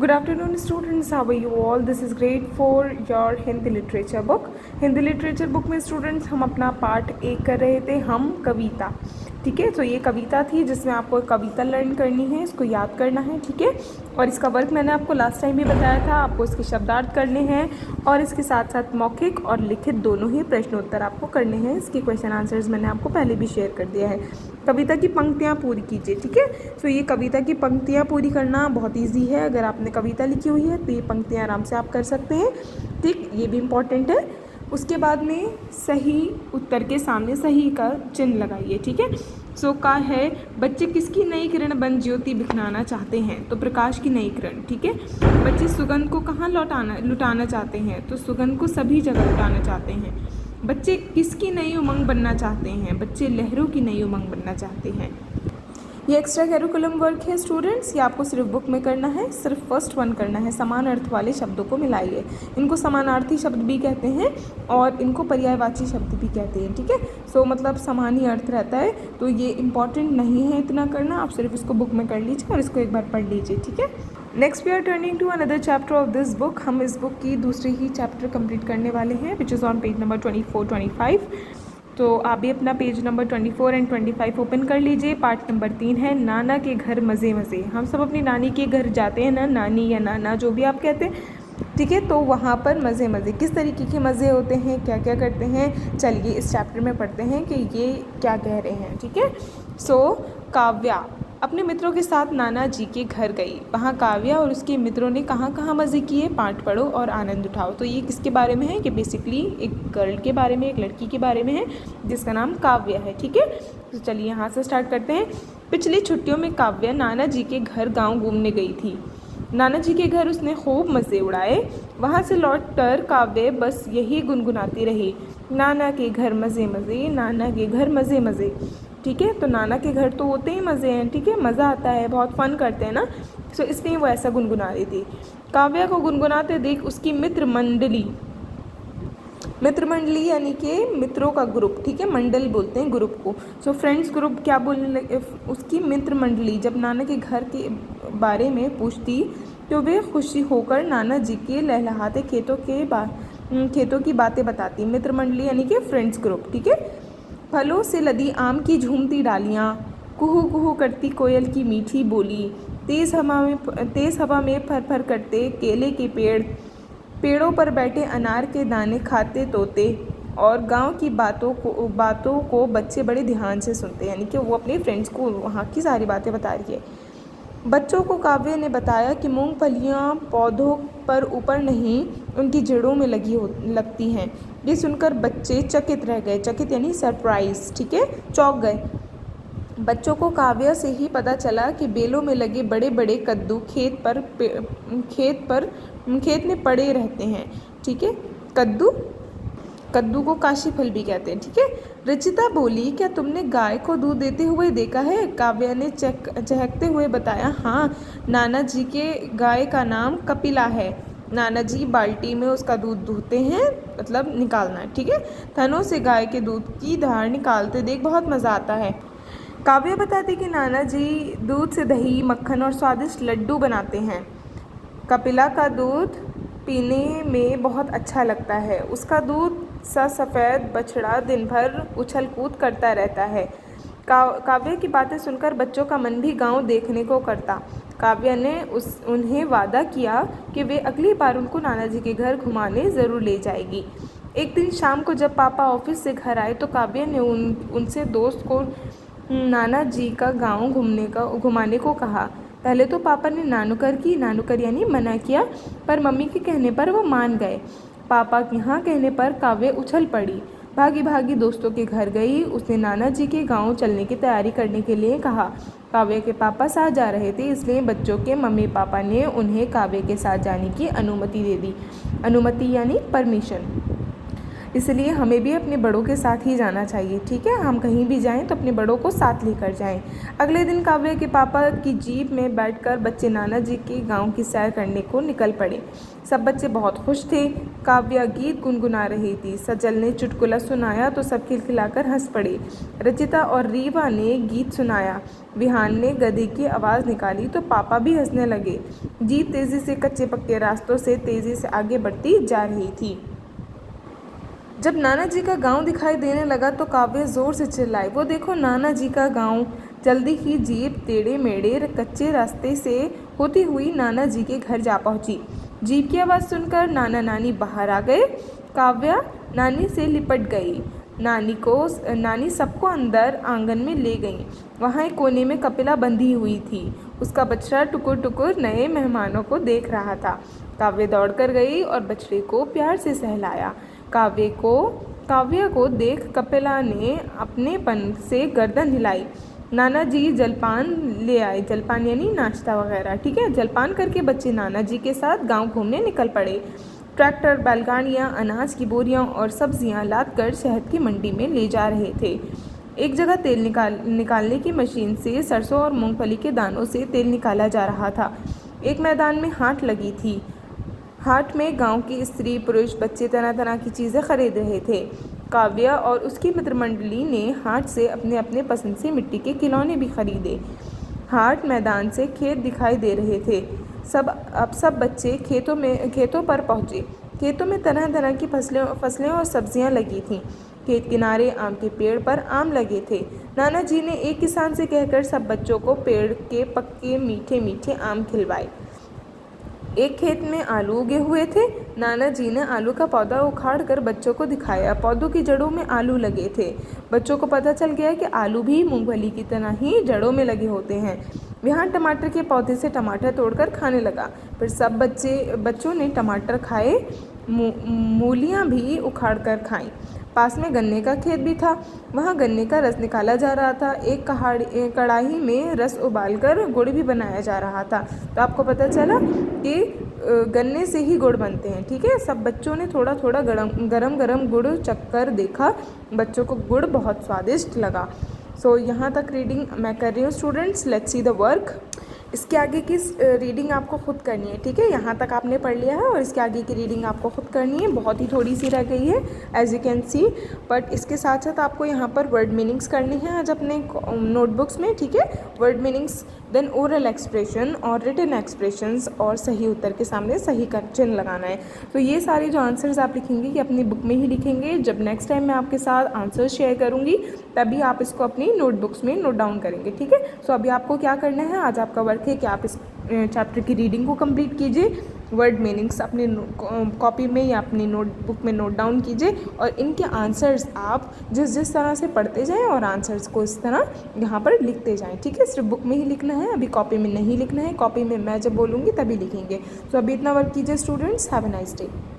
Good afternoon students, how are you all? This is grade 4 your Hindi literature book. Hindi literature book में students हम अपना part 1 कर रहे थे, हम कविता। ठीक है, तो ये कविता थी जिसमें आपको कविता लर्न करनी है, इसको याद करना है। ठीक है, और इसका वर्क मैंने आपको लास्ट टाइम भी बताया था, आपको इसके शब्दार्थ करने हैं और इसके साथ साथ मौखिक और लिखित दोनों ही प्रश्नोत्तर आपको करने हैं। इसके क्वेश्चन आंसर्स मैंने आपको पहले भी शेयर कर दिया है। कविता की पंक्तियाँ पूरी कीजिए। ठीक है, तो ये कविता की पंक्तियाँ पूरी करना बहुत ईजी है। अगर आपने कविता लिखी हुई है तो ये पंक्तियाँ आराम से आप कर सकते हैं। ठीक, ये भी इम्पॉर्टेंट है। उसके बाद में सही उत्तर के सामने सही का चिन्ह लगाइए। ठीक है, सो का है बच्चे किसकी नई किरण बन ज्योति बिखराना चाहते हैं, तो प्रकाश की नई किरण। ठीक है, बच्चे सुगंध को कहाँ लुटाना चाहते हैं, तो सुगंध को सभी जगह लुटाना चाहते हैं। बच्चे किसकी नई उमंग बनना चाहते हैं, बच्चे लहरों की नई उमंग बनना चाहते हैं। ये एक्स्ट्रा करिकुलम वर्क है स्टूडेंट्स, ये आपको सिर्फ बुक में करना है, सिर्फ फर्स्ट वन करना है। समान अर्थ वाले शब्दों को मिलाइए, इनको समानार्थी शब्द भी कहते हैं और इनको पर्यायवाची शब्द भी कहते हैं। ठीक है, सो मतलब समान ही अर्थ रहता है, तो ये इंपॉर्टेंट नहीं है इतना करना, आप सिर्फ इसको बुक में कर लीजिए और इसको एक बार पढ़ लीजिए। ठीक है, next we are turning to another chapter of this book. हम इस बुक की दूसरी ही चैप्टर कंप्लीट करने वाले हैं, which is on page number 24-25। तो आप भी अपना पेज नंबर 24 एंड 25 ओपन कर लीजिए। पार्ट नंबर 3 है नाना के घर मज़े मज़े। हम सब अपनी नानी के घर जाते हैं ना, नानी या नाना जो भी आप कहते हैं। ठीक है, तो वहाँ पर मज़े मज़े, किस तरीके के मज़े होते हैं, क्या क्या करते हैं, चलिए इस चैप्टर में पढ़ते हैं कि ये क्या कह रहे हैं। ठीक है, सो काव्या अपने मित्रों के साथ नाना जी के घर गई। वहाँ काव्या और उसके मित्रों ने कहाँ कहाँ मज़े किए, पाठ पढ़ो और आनंद उठाओ। तो ये किसके बारे में है कि बेसिकली एक गर्ल के बारे में, एक लड़की के बारे में है जिसका नाम काव्या है। ठीक है, तो चलिए यहाँ से स्टार्ट करते हैं। पिछली छुट्टियों में काव्या नाना जी के घर गाँव घूमने गई थी। नाना जी के घर उसने खूब मज़े उड़ाए। वहाँ से लौटकर काव्या बस यही गुनगुनाती रही, नाना के घर मज़े मज़े, नाना के घर मज़े मज़े। ठीक है, तो नाना के घर तो होते ही मज़े हैं। ठीक है, मज़ा आता है, बहुत फ़न करते हैं ना, सो इसलिए वो ऐसा गुनगुना रही थी। काव्या को गुनगुनाते देख उसकी मित्र मंडली यानी कि मित्रों का ग्रुप, ठीक है, मंडल बोलते हैं ग्रुप को, सो फ्रेंड्स ग्रुप क्या बोलने लगे। उसकी मित्र मंडली जब नाना के घर के बारे में पूछती तो वे खुशी होकर नाना जी के लहलहाते खेतों की बातें बताती। मित्र मंडली यानी कि फ्रेंड्स ग्रुप। ठीक है, फलों से लदी आम की झूमती डालियाँ, कुहू कुहू करती कोयल की मीठी बोली, तेज़ हवा में फर फर करते केले के पेड़ों पर बैठे अनार के दाने खाते तोते, और गांव की बातों को बच्चे बड़े ध्यान से सुनते, यानी कि वो अपने फ्रेंड्स को वहाँ की सारी बातें बता रही है। बच्चों को काव्य ने बताया कि मूंगफलियाँ पौधों पर ऊपर नहीं उनकी जड़ों में लगती हैं। ये सुनकर बच्चे चकित रह गए, चकित यानी सरप्राइज। ठीक है, चौंक गए। बच्चों को काव्य से ही पता चला कि बेलों में लगे बड़े बड़े कद्दू खेत में पड़े रहते हैं। ठीक है, कद्दू को काशी फल भी कहते हैं। ठीक है, रचिता बोली, क्या तुमने गाय को दूध देते हुए देखा है? काव्या ने चहकते हुए बताया, हाँ, नाना जी के गाय का नाम कपिला है। नाना जी बाल्टी में उसका दूध दूहते हैं, मतलब निकालना। ठीक है, थनों से गाय के दूध की धार निकालते देख बहुत मज़ा आता है। काव्या बताती कि नाना जी दूध से दही, मक्खन और स्वादिष्ट लड्डू बनाते हैं। कपिला का दूध पीने में बहुत अच्छा लगता है। उसका दूध सा सफ़ेद बछड़ा दिन भर उछल कूद करता रहता है। काव्या की बातें सुनकर बच्चों का मन भी गांव देखने को करता। काव्या ने उन्हें वादा किया कि वे अगली बार उनको नाना जी के घर घुमाने ज़रूर ले जाएगी। एक दिन शाम को जब पापा ऑफिस से घर आए तो काव्या ने उनसे दोस्त को नाना जी का गांव घुमाने को कहा। पहले तो पापा ने नानुकर यानी मना किया, पर मम्मी के कहने पर वो मान गए। पापा के यहाँ कहने पर काव्या उछल पड़ी, भागी भागी दोस्तों के घर गई। उसने नाना जी के गांव चलने की तैयारी करने के लिए कहा। काव्या के पापा साथ जा रहे थे, इसलिए बच्चों के मम्मी पापा ने उन्हें काव्या के साथ जाने की अनुमति दे दी। अनुमति यानी परमिशन। इसलिए हमें भी अपने बड़ों के साथ ही जाना चाहिए, ठीक है। हम कहीं भी जाएं तो अपने बड़ों को साथ लेकर जाएं। अगले दिन काव्या के पापा की जीप में बैठकर बच्चे नाना जी के गांव की सैर करने को निकल पड़े। सब बच्चे बहुत खुश थे। काव्या गीत गुनगुना रही थी। सजल ने चुटकुला सुनाया तो सब खिलखिलाकर हंस पड़े। रचिता और रीवा ने गीत सुनाया। विहान ने गधे की आवाज़ निकाली तो पापा भी हंसने लगे। जीप तेज़ी से कच्चे पक्के रास्तों से तेज़ी से आगे बढ़ती जा रही थी। जब नाना जी का गांव दिखाई देने लगा तो काव्या ज़ोर से चिल्लाई, वो देखो नाना जी का गांव। जल्दी ही जीप टेढ़े मेढ़े कच्चे रास्ते से होती हुई नाना जी के घर जा पहुंची। जीप की आवाज़ सुनकर नाना नानी बाहर आ गए। काव्या नानी से लिपट गई। नानी सबको अंदर आंगन में ले गई। वहाँ एक कोने में कपिला बंधी हुई थी। उसका बछड़ा टुकुर टुकुर नए मेहमानों को देख रहा था। काव्या दौड़कर गई और बछड़े को प्यार से सहलाया। काव्या को देख कपिला ने अपनेपन से गर्दन हिलाई। नाना जी जलपान ले आए। जलपान यानी नाश्ता वगैरह, ठीक है। जलपान करके बच्चे नाना जी के साथ गांव घूमने निकल पड़े। ट्रैक्टर, बैलगाड़ियाँ, अनाज की बोरियाँ और सब्जियाँ लाद कर शहद की मंडी में ले जा रहे थे। एक जगह तेल निकालने की मशीन से सरसों और मूंगफली के दानों से तेल निकाला जा रहा था। एक मैदान में हाट लगी थी। हाट में गांव की स्त्री पुरुष बच्चे तरह तरह की चीज़ें खरीद रहे थे। काव्या और उसकी मित्रमंडली ने हाट से अपने अपने पसंद से मिट्टी के खिलौने भी खरीदे। हाट मैदान से खेत दिखाई दे रहे थे। सब बच्चे खेतों पर पहुँचे। खेतों में तरह तरह की फसलें और सब्जियां लगी थीं। खेत किनारे आम के पेड़ पर आम लगे थे। नाना जी ने एक किसान से कहकर सब बच्चों को पेड़ के पक्के मीठे मीठे आम खिलवाए। एक खेत में आलू उगे हुए थे। नाना जी ने आलू का पौधा उखाड़ कर बच्चों को दिखाया। पौधों की जड़ों में आलू लगे थे। बच्चों को पता चल गया कि आलू भी मूंगफली की तरह ही जड़ों में लगे होते हैं। विहान टमाटर के पौधे से टमाटर तोड़कर खाने लगा। फिर सब बच्चों ने टमाटर खाए, मूलियाँ भी उखाड़ कर खाईं। पास में गन्ने का खेत भी था। वहाँ गन्ने का रस निकाला जा रहा था। एक कढ़ाई में रस उबालकर गुड़ भी बनाया जा रहा था। तो आपको पता चला कि गन्ने से ही गुड़ बनते हैं, ठीक है। सब बच्चों ने थोड़ा थोड़ा गरम गुड़ चखकर देखा। बच्चों को गुड़ बहुत स्वादिष्ट लगा। सो यहाँ तक रीडिंग मैं कर रही हूँ students. Let's see the work. इसके आगे की रीडिंग आपको खुद करनी है, ठीक है। यहाँ तक आपने पढ़ लिया है और इसके आगे की रीडिंग आपको खुद करनी है। बहुत ही थोड़ी सी रह गई है as you can see, but इसके साथ साथ आपको यहाँ पर वर्ड मीनिंग्स करनी है आज अपने नोटबुक्स में, ठीक है। Word meanings, then oral expression और रिटन एक्सप्रेशंस और सही उत्तर के सामने सही का चिन्ह लगाना है। तो ये सारे जो आंसर्स आप लिखेंगे ये अपनी बुक में ही लिखेंगे। जब नेक्स्ट टाइम मैं आपके साथ आंसर शेयर करूँगी तभी आप इसको अपनी नोटबुक्स में नोट डाउन करेंगे, ठीक है। सो अभी आपको क्या करना है, आज आपका वर्क है कि आप इस चैप्टर की रीडिंग को कंप्लीट कीजिए। वर्ड मीनिंग्स अपने कॉपी में या अपनी नोटबुक में नोट डाउन कीजिए और इनके आंसर्स आप जिस तरह से पढ़ते जाएं और आंसर्स को इस तरह यहाँ पर लिखते जाएं, ठीक है। सिर्फ बुक में ही लिखना है, अभी कॉपी में नहीं लिखना है। कॉपी में मैं जब बोलूँगी तभी लिखेंगे। तो अभी इतना वर्क कीजिए students. Have a nice day.